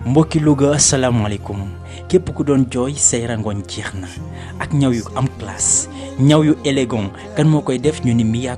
mbokki Louga asalaamaaleykum képp ku doon jooy say rangoñ jeex na ak ñaw yu am classe ñaw yu élégant kan moo koy def ñu ni Mia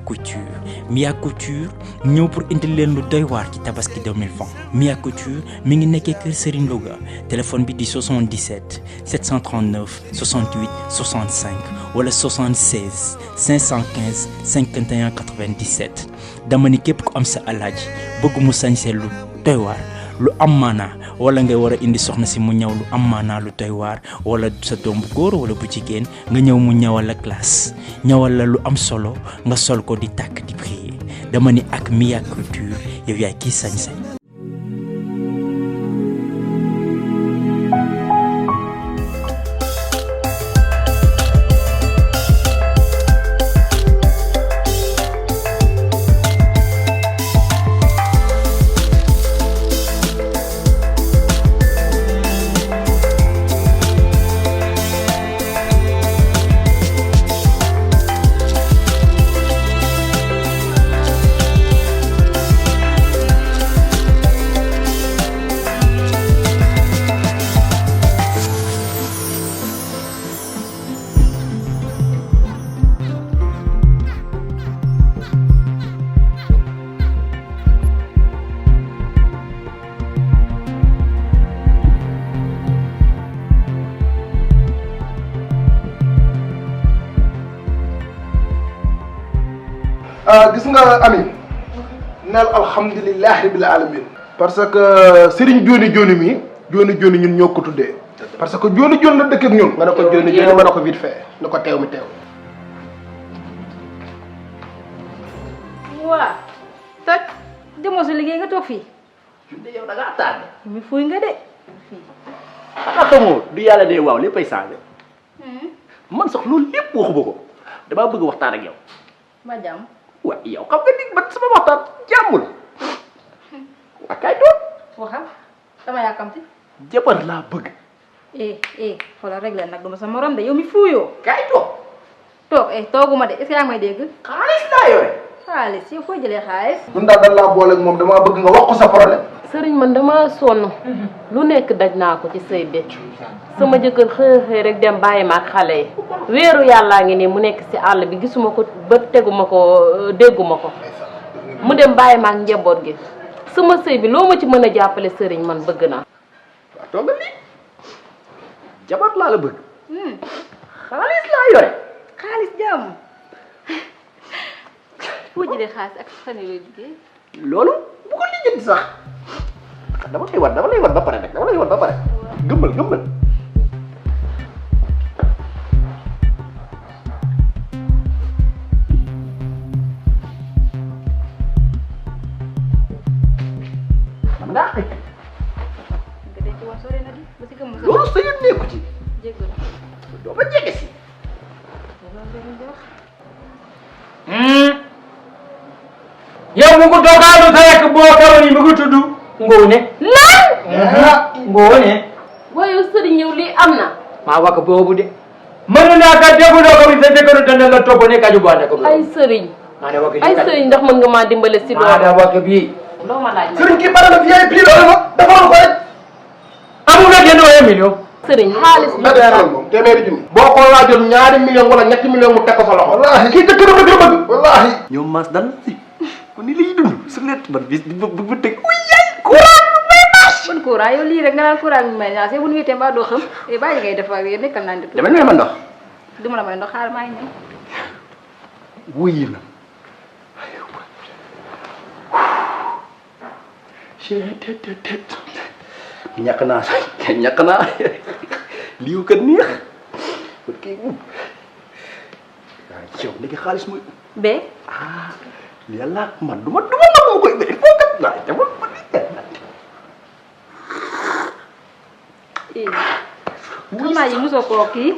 Couture ñëw pour indil leen lu doy waar ci Tabaski 2020 Mia Couture mi ngi nekkee kër Serigne Louga téléphone bi di 77 739 68 65 wala 76 515 51 97 dama ni képp ku am sa alaaji bëgg mu sañsee lu doy waar lu am maanaa wala ngay war a indi soxna si mu ñaw lu am maanaa lu doy waar wala sa doom bu góor wala bu jigéen nga ñëw mu ñawal la classe ñawal la lu am solo nga sol ko di tàkk di briller dama ni ak Mia Couture yow yaay kii sañ-sañ. gis nga Ami neel alhamdulilah rabbil alamin parce que Serigne Joni mi Joni ñun ñoo ko tuddee parce que Joni la dëkk ak ñun nga ne ko Joni nga ne ko vite fait ni ko teew mi teew. waa toj demoo sa liggéey nga toog fii. yow da ngaa tardé. mi fuy nga de fii. xanaa xamoo du yàlla de waaw léppay changé. man sax loolu lépp waxuma ko damaa bëgg waxtaan ak yow. ba jàmm. waaw yow xam nga ni man sama waxtaan jàmmul waa kay toog. waxal dama yàkkamti. jabar laa bëgg. xoolal rek la nag duma sa morom de yow mi fuuyoo. kay toog. toog tooguma de est-ce que yaa ngi may dégg. xaalis laa yore. xaalis yow foo jëlee xaalis. ñun daal dañ laa boole ak moom damaa bëgg nga wax ko sa problème. sëriñ man dama sonn lu nekk daj naa ko ci sëy bi sama jëkkër xëy rek dem bàyyi ma ak xale yi weeru yàllaa ngi nii mu nekk ci àll bi gisuma ko bët teguma ko dégguma ko mu dem bàyyi ma ak njaboot gi sama sëy bi loo ma ci mën a jàppale sëriñ man bëgg naa. waaw toogal nii jabar laa la bëgg. xaalis laa yore. xaalis jàmm. foo jëlee xaalis ak fan yooyu liggéey. loolu bu ko lijjanti sax dama lay wan ba pare rek gëmmal. man daa xëy. nga denc woon sori na di ba si gëmm. loolu sa yoon nekku ci. jéggal. doo ma jege si. yow mu ko toogaanu sa yàq boo karoon yi mu ngi tudd Ngoone. lan. Ngoone. waaye sëriñ yow lii am na. maa wax boobu de. mënu naa ka defuloo ko bi sa jëkkëru dana la topp ne kaju boo nekk. ay sëriñ. maa ne wax ay sëriñ ndax mën nga maa dimbale si loolu. maa da wax bii. loo ma laaj ma. Serigne kii pare na VIP loolu ma defaral ko rek. amul nga jënd wala million. sëriñ xaalis la dara moom téeméeri junni. boo ko laajoon ñaari million wala ñetti million mu teg ko sa loxo. wallaahi kii jëkkëram rek la bëgg. wallaahi. ñoom maas dal si kon ni lay dund su nekk man bis bu teg uy yaay courant may maas. man courant yow lii rek nga naan courant bi may ñaase bu ñu wéetee mbaa doo xam bàyyi ngay def ak yéen nekkal naa di. dama may ma ndox. du ma la may ndox xaaral maa ngi ñëw. wuy na. ñàkk naa lii kat neex kon kii waaw yow léegi xaalis mooy. bee. yàlla man du ma nangu koy il faut que waaye dama ma xam naa yi mosoo koo kii.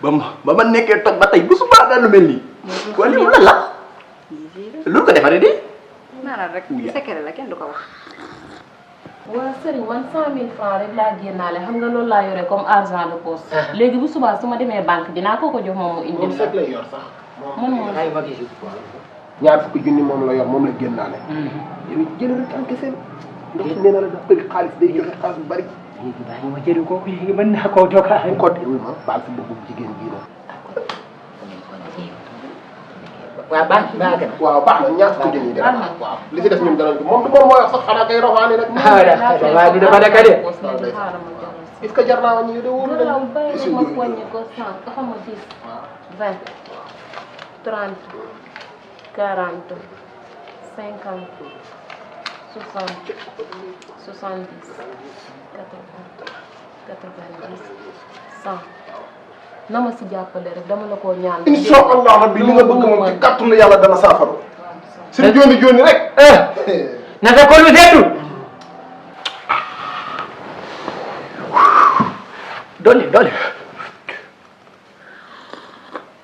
ba ma nekkee toog ba tey bu subaa daal lu mel nii. kon lii lan la. lu ko defaree di. naanal rek secret la kenn du ko wax. waaw sëriñ man 100 000 francs rek laa génnaale xam nga loolu laa yore comme argent de poche. léegi bu subaa su ma demee banque dinaa ko jox moom mu indi. moom fekk lay yor sax. moom ay ma gis. ñaar fukki junni moom la yor moom la génnaale. yow jël rek encaissé. ndox nee na la dafa bëgg xaalis day joxe xaalis bu bari. léegi bàyyi ma jëri ko léegi mën naa koo doka bu ko déglu ma baal sa bëggu jigéen bii la. waaw baax na ñaar fukki junni def waaw li ci des ñun danañ ko moom mooy wax sax xanaa kay roxaane rek. waaw di dafa daka de. est-ce que jar naa wàññi de wóolu ma wàññi ko 100 xam nga 10 20 30 40 50 60 70 80 90 100 na ma si jàppale rek dama la koo ñaan. incha allah rabbi li nga bëgg moom ci kàttanu yàlla dana saafara. suñu jooni jooni rek. na sa kolu seddu. doole.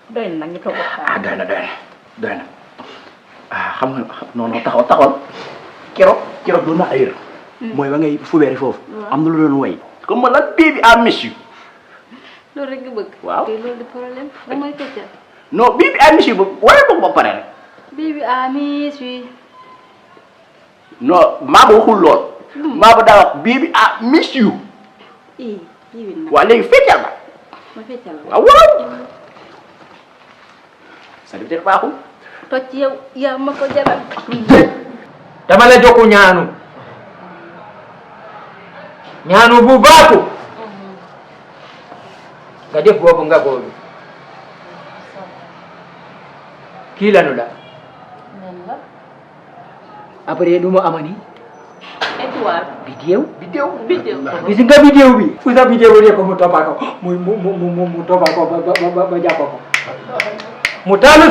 doy na nag ñu toog waxtaan. doy na xam nga non taxawal keroog doon na ayër. mooy ba ngay fubeeri foofu. am na lu doon way. comme man la baby I miss you. loolu rek nga bëgg. waaw te loolu di problème damay feccal. non baby I miss you ba waaye bëgg ba pare rek. baby I miss you. non maa ko waxul lool. maa ko daa wax baby I miss you. waaw léegi feccal ba. ma feccal waaw waaw. sa def baaxul. toj yow yaa ma ko jaral. dama la jokku ñaanu bu baaxu nga def boobu nga góobi kii lanu la après lu mu amani étoile. bidéew bidéew. gis nga bidéew bi fu sa bidéew ne ko mu toppa ko mu toppa ko ba jàpp ko mu taalu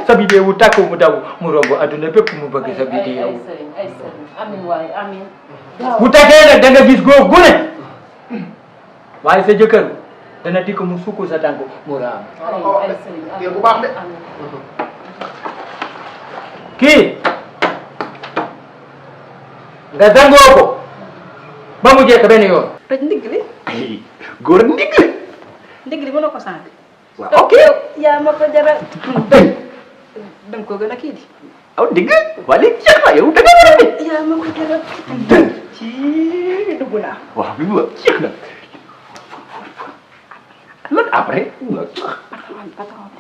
sa bidéew takku mu daw mu romb adduna bépp mu bëgg sa bidéew ay sëriñ amin waaye amin. bu takkee nag da nga gis góor gu ne waaye sa jëkkër dana dikk mu sukk sa tànk mu raam. ay sëriñ bu baax de. kii nga sangoo ko ba mu jekk benn yoon. toj ndigg li. góor ak ndigg li. ndigg li mën na ko sant. waaw ok yaa ma ko jaral. danga ko gën a kii di. aw ndigg waa léegi jeex na yow da nga war a nit. yaa ma ko jaral. ci dugg naa. waaw bi ma jeex na lan après.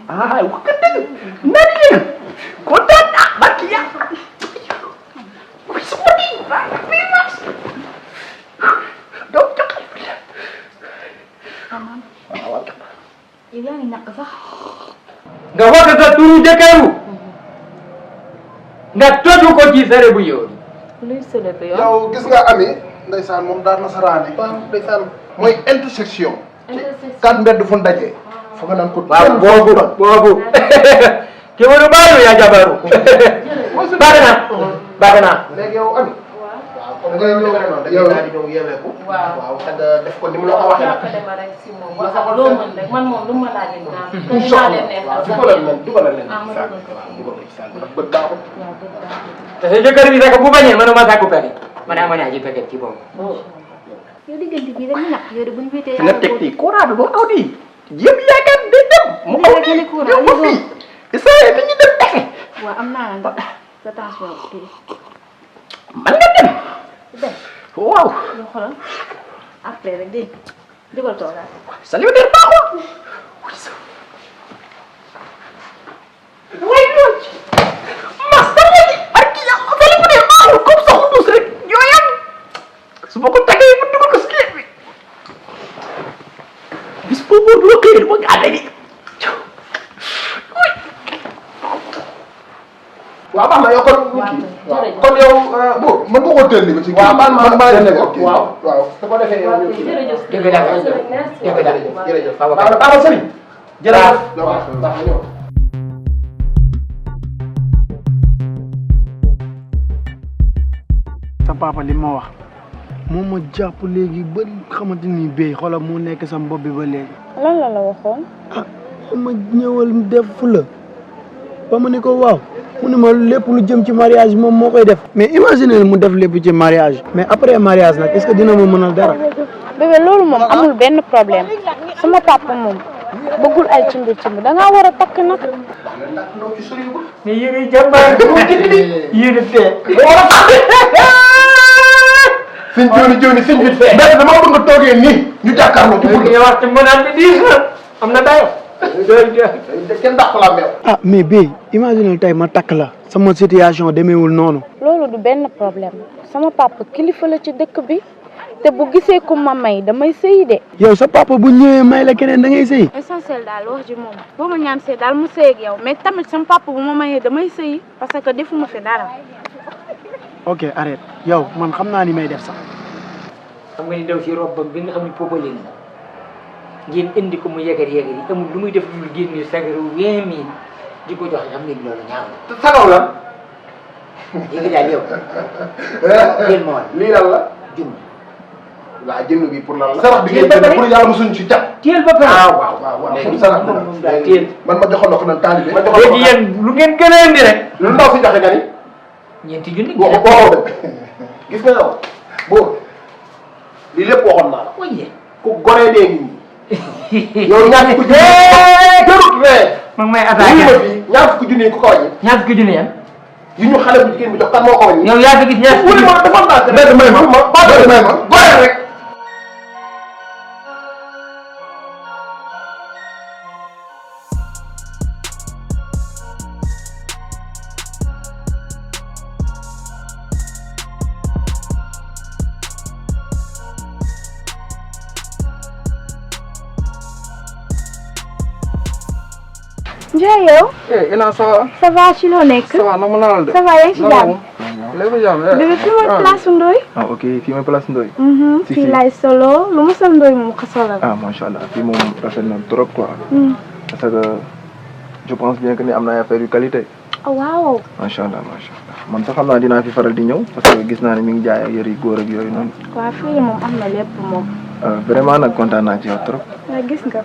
ah wax nga dëgg naan leen kontaan naa barki yàlla. oui su ma di donc jokkal waaw yow yaa ngi ñàkk sax. nga wax sa turu jëkkëru nga toju ko ci sare bu yow. luy sële bi yow. yow gis nga ami ndeysaan moom daal na saraane. waaw ndeysaan mooy intersection. quatre mbedd fu dajee. fa nga naan ko. waaw boobu ki waru baalu yaa jabaru. baax na. léegi yow ami. waaw da ngay ñëw yow daal di ñëw yeweeku. waaw te nga def ko ni mu la ko waxee nag. loo mën rek man moom lu ma laajee naa. incha allah dugalal leen bët baaxul. te sa jëkkër bi sax bu bañee manuma sàkku pexe man amoon naa ci pexe ci boobu. yow diggante bii dañuy ñàkk yow de bu ñu féetee. fi nga teg nii courant bi boo aw nii yëpp yaakaar day dem mu aw nii yow ba fii Israël dañuy dem exe. waaw am naa la ndax sa tension kii. man nga dem. dem waaw. yow xoolal après rek dégg nga jógal toogaat. célibataire baaxul. waaye loolu ci mas dama ji ak kii yaa célibataire baaxul comme ça mu dus rek yooyam su ma ko tagee mu dugal ko si kii bi bis boobu boo xëyee du ma gàdde gi. waaw baax na yow kon. kon yow Bour mën nga koo teel ba ci. waaw man maa ngi nekk waaw waaw su ko defee yow. jërëjëf. baax na sëriñ. jërëjëf. baax na ñëw. sa papa li ma wax moom ma jàpp léegi ba xamante ni béy xoolal mu nekk sa bopp bi ba léegi. lan la la waxoon. ah ma ñëwal def fu la ba ma ne ko waaw mu ne ma lépp lu jëm ci mariage moom moo koy def. mais imagine mu def lépp ci mariage mais après mariage nag est-ce que dina ma mënal dara. bébé loolu moom amul benn problème sama papa moom bëggul ay cimbi da ngaa war a takk nag. mais yéen a jàmbaar yéen a tee. sëñ jooni sëñ vite fait. mais dama bëgg nga toogee nii ñu jàkkaarloo ci li wax ci mënaan bi diis na am na dayo. kenn dàq la meew. ah mais bii imagine tey ma takk la sama situation demeewul noonu. loolu du benn problème sama papa kilifa la ci dëkk bi te bu gisee ku ma may damay sëyi de. yow sa papa bu ñëwee may la keneen da ngay sëyi. essentiel daal wax ji moom boo ma ñaan sëy daal mu sëy ak yow mais tamit sama papa bu ma mayee damay sëyi parce que defuma fi dara. ok arrête yow man xam naa ni may def sax. xam nga ni daw si robbam bi nga xam ne popale na ngeen indi ko mu yegar yi amul lu muy def lu génne sagaru 20 000 di ko joxe xam ngeen loolu ñaaw na. sagaw la. léegi daal yow. jël ma woon lii lan la. junni. waaw jënd bi pour lan la. sarax bi ngeen jënd pour yàlla mosuñ ci cat. téel ba pare. ah waaw pour sarax bi moom daal téel. man ma joxoon na ko nag taalibe. ma joxoon léegi yéen lu ngeen gën a indi rek. lu ndaw si joxe nga ni. ñeenti junni. waxoo de gis nga yow boo lii lépp waxoon naa la. oye. ku goree dee ngi nii. yow ñaar fukki junni. jarut fee. man may lii attaqué. ma fii ñaar fukki junni ku ko wàññi. ñaar fukki junni yan. yi ñu xale bu jigéen bi jox kan moo ko wàññi. yow yaa fi gis ñaar fukki junni. ma defoon naa ko. may ma goree rek. Ndiaye yow. Ina ça va. ça va ci loo nekk. Ça va namu naa la de. ça va yaa ngi ci jàmm. léegi jàmm. bébé fii mooy place Ndoye. ah ok fii mooy place Ndoye. fii laay solo lu mu sol Ndoye moom ko solal. ah macha allah fii moom rafet na trop quoi. parce que je pense bien que ni am na ay affaire yu qualité. ah waaw. macha allah man sax xam naa dinaa fi faral di ñëw parce que gis naa ne mi ngi jaay ak yëre yu góor ak yooyu noonu. waaw fii moom am na lépp moom. vraiment nag kontaan naa ci yow trop. waaw gis nga.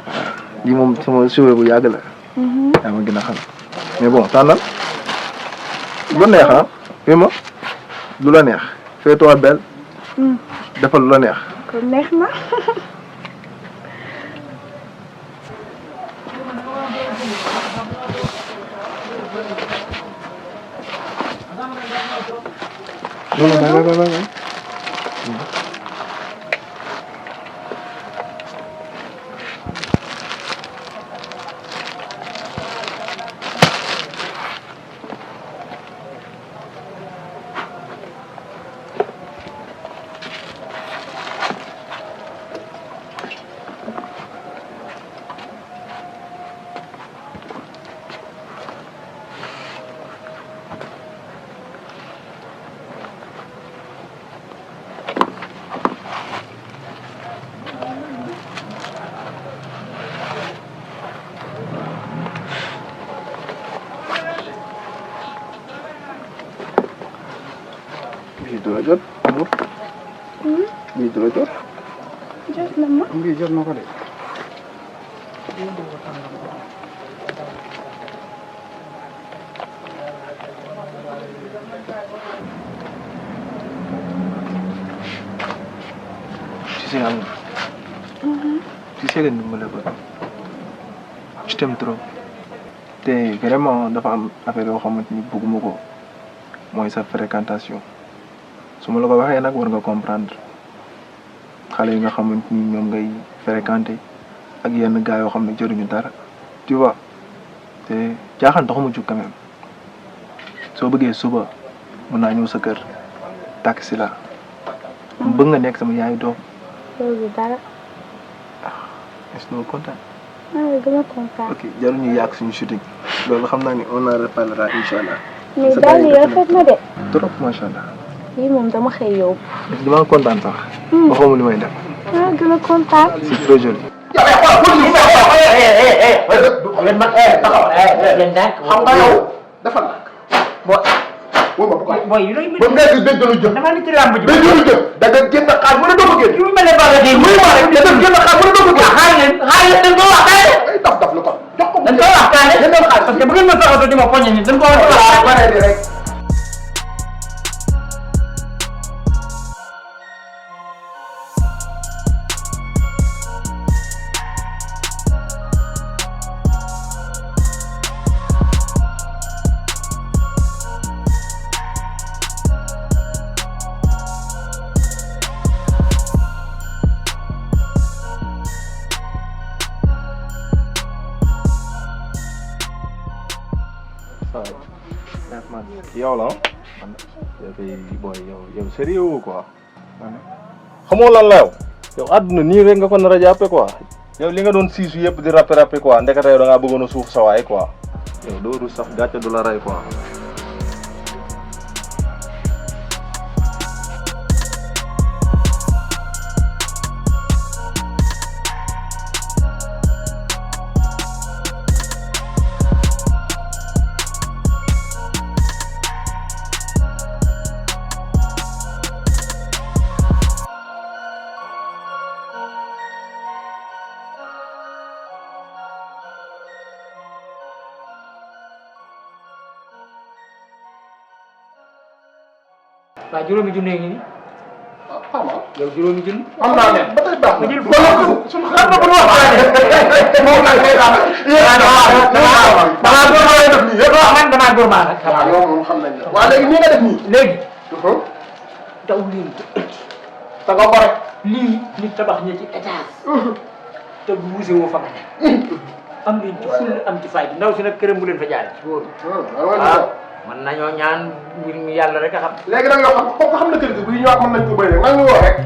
lii moom sama suwe bu yàgg la. yaa ma gën a xam mais bon tànnal lu neex ah fii ma lu la neex fais-toi belle. defal lu la neex. kon neex na. non non du la jot amul. bii du la jot. jot na ma. bii jot na ko de. tu sais Amour. tu sais leen ni ma la bëgg. je t'aime trop. te vraiment dafa am affaire yoo xamante ni bëgguma ko. mooy sa fréquentation su ma la ko waxee nag war nga comprendre xale yi nga xamante ni ñoom ngay fréquenter ak yenn gars yoo xam ne jëruñu dara tu vois te jaaxaan taxuma jug quand même soo bëggee suba mën naa ñëw sa kër tàkk si la bëgg nga nekk sama yaayu doom. loolu dara. est-ce que kontaan. maa ngi gën a kontaan. ok jarul ñu yàq suñu shooting loolu xam naa ni on en reparlera incha allah. mais daal yi rafet na de. trop macha allah. lii moom dama xëy yóbbu. damaa kontaan sax. waxuma li may def. maa gën a kontaan. c'est trop joli. xam nga yow dafa nag. boo ma ko mooy yu lay ba mu nekk dëgg lu jëm. dama ni ci làmb ji. dëgg lu jëm da nga génn xaar mu ne doo ko génn. yu mel ne Balla Gaye muy wax rek da nga génn xaar mu ne doo ko génn. xaar leen dañ ko waxtaane. ay daf la kon jox ko. dañ ko waxtaane. parce que bu ngeen ma soxla di ma poñe ni dañ ko waxtaane rek. yow la yow kay boy yow sérieux quoi xamoo lan la yow àdduna nii rek nga ko nar a jàppe quoi yow li nga doon siisu yëpp di rappé quoi ndekete yow da ngaa bëggoon a suuf sa waay quoi yow doo rus sax gàcce du la rey quoi. waaw juróomi junne ngi nii. xam nga yow juróomi junne. am naa ne ba tey baax na. ma jël suñu xar ba bu ñu waxtaanee. moom nag day daal yéen damaa góor maa nag. waaw yow moom xam nañ la waaw léegi nii nga def nii. léegi. daw leen te nga ko rek. lii nit tabax ña ci étage. te bu wuuse woo fa nga nekk. am leen ci ful am ci fayda ndaw si nag këram bu leen fa jaaree. waaw man nañoo ñaan mbir mi yàlla rek a xam. léegi nag yow xam na kër gi bu ñu ñëwaat mën nañ ko bëri rek maa ngi woo rek.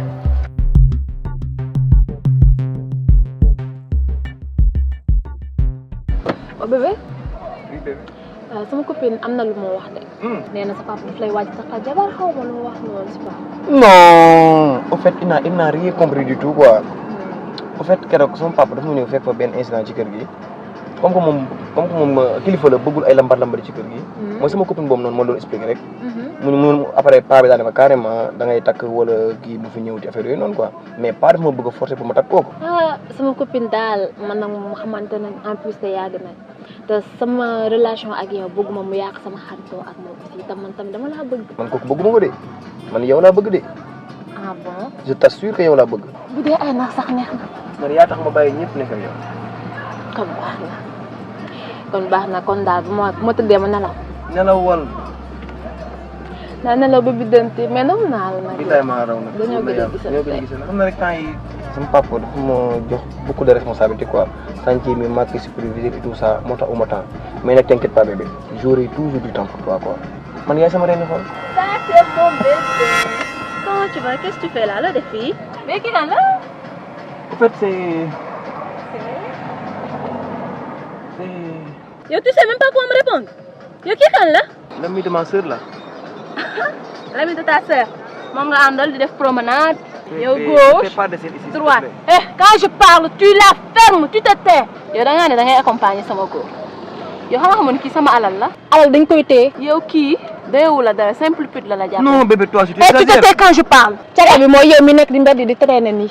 oh bébé. sama copine am na lu ma wax de. nee na sa papa daf lay waaj sax jabar xaw ma lu wax loolu si papa. non en fait il n'a rien compris du tout quoi. en fait keroog sama papa dafa ma ñëw fekk fa benn incident ci kër gi comme que moom kilifa la bëggul ay lambar ci kër gi. mooy sama copine boobu noonu moo doon expliqué rek. mu après paa bi daal ne ma carrément da ngay takk wala kii bu fi ñëw ci affaire yooyu noonu quoi mais paa dafa ma bëgg a forcer pour ma takk kooku. sama copine daal man nag mu xamante ne en plus te yàgg na te sama relation ak yow bëgguma mu yàq sama xaritoo ak moom aussi te man tamit dama laa bëgg. man kooku bëgguma ko de man yow laa bëgg de. ah bon. je t'assure que yow laa bëgg. bu dee ay nax sax neex na. man yaa tax ma bàyyi ñëpp nekk ak yow. kon baax na kon daal bu ma tëddee ma nelaw. nelawal. naa nelaw ba biddanti mais nam naa la nag. billaay maa raw nag. dañoo gëj a gisante xam na rek temps yi sama papa dafa ma jox beaucoup de responsabilité quoi chantier mi maa koy superviser et tout ça moo tax uma temps mais nag t'inquiète pas bébé j'aurai toujours du temps pour toi quoi man yaay sama reine xool. ça c'est bon bébé. comment tu vas qu'est-ce que tu fais là la def fii. mais kii kan la. en fait c'est. yow tu sais même pas quoi me répondre. yow kii kan la. l'ami de ma sœur là. l'ami de ta sœur. moom nga àndal di def promenade. yow gauche droite. Quand je parle tu la fermes tu te tais. yow da ngaa ne da ngay accompagner sama góor. yow xam nga xamoon kii sama alal la. alal dañ koy téye. yow kii deewu la dara simple pute la la jàpp. non bébé toi tu te tais quand je parle. caga bi mooy yow mi nekk di mbedd di traîner nii.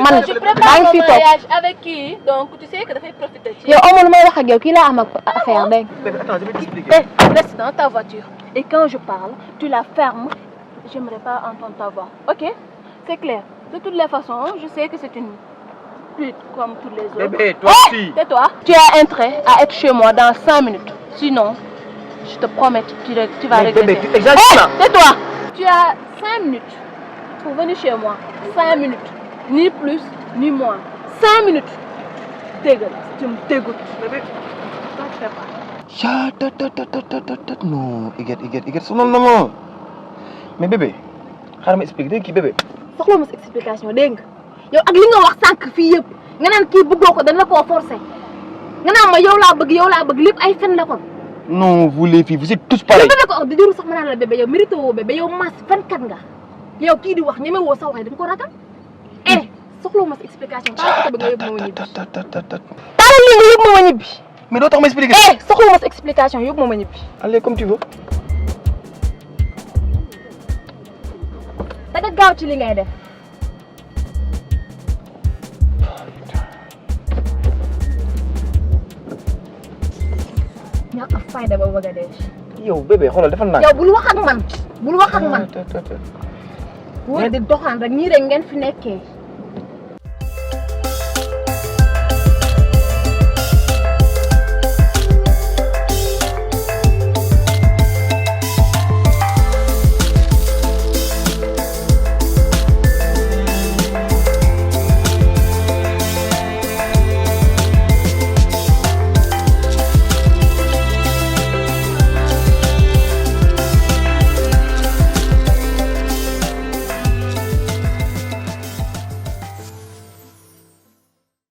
man je prépare mon mariage avec qui donc tu sais que dafay profiter ci. yow amul may wax ak yow kii laa am ak affaire dégg nga. bébé attends je vais t'expliquer. Reste dans ta voiture. Et quand je parle, tu la fermes. J'aimerais pas entendre ta voix. Ok? C'est clair. De toutes les façons, je sais que c'est une pute comme toutes les autres. Bébé, toi aussi. Tais-toi. Tu as intérêt à être chez moi dans 5 minutes. Sinon, je te promets, tu vas regretter. Bébé, tu exagères là. Tais-toi. Tu as 5 minutes pour venir chez moi. 5 minutes. Ni plus, ni moins. 5 minutes. Dégueule. Tu me dégoûtes. Bébé, toi, tu fais pas. non Iguette sonal na ma mais bébé xaaral ma expliquer kii bébé. soxla ma sa explication dégg nga yow ak li nga wax sànq fii yëpp nga naan kii bëggoo ko dañ la koo forcer nga naan ma yow laa bëgg lépp ay fen la kon. non vous les filles vous êtes tous pareils. bébé ko wax di jëru sax ma naan la bébé yow mérité woo bébé yow mas fenkat nga yow kii di wax ñeme woo sa wax dañ ko ragal soxla ma sa explication taala oto bi nga yóbbu ma ñibbi taala lii nga yóbbu ma ñibbi. mais doo tax ma expliquer. soxla ma sa explication yóbbu ma ñibbi. allez comme tu veux. da nga gaaw ci li ngay def. ñàkk a fayda ba bëgg a dee. yow bébé xoolal defal naa. yow bul wax ak man. bul wax ak man. wóor di doxaan rek ñii rek ngeen fi nekkee.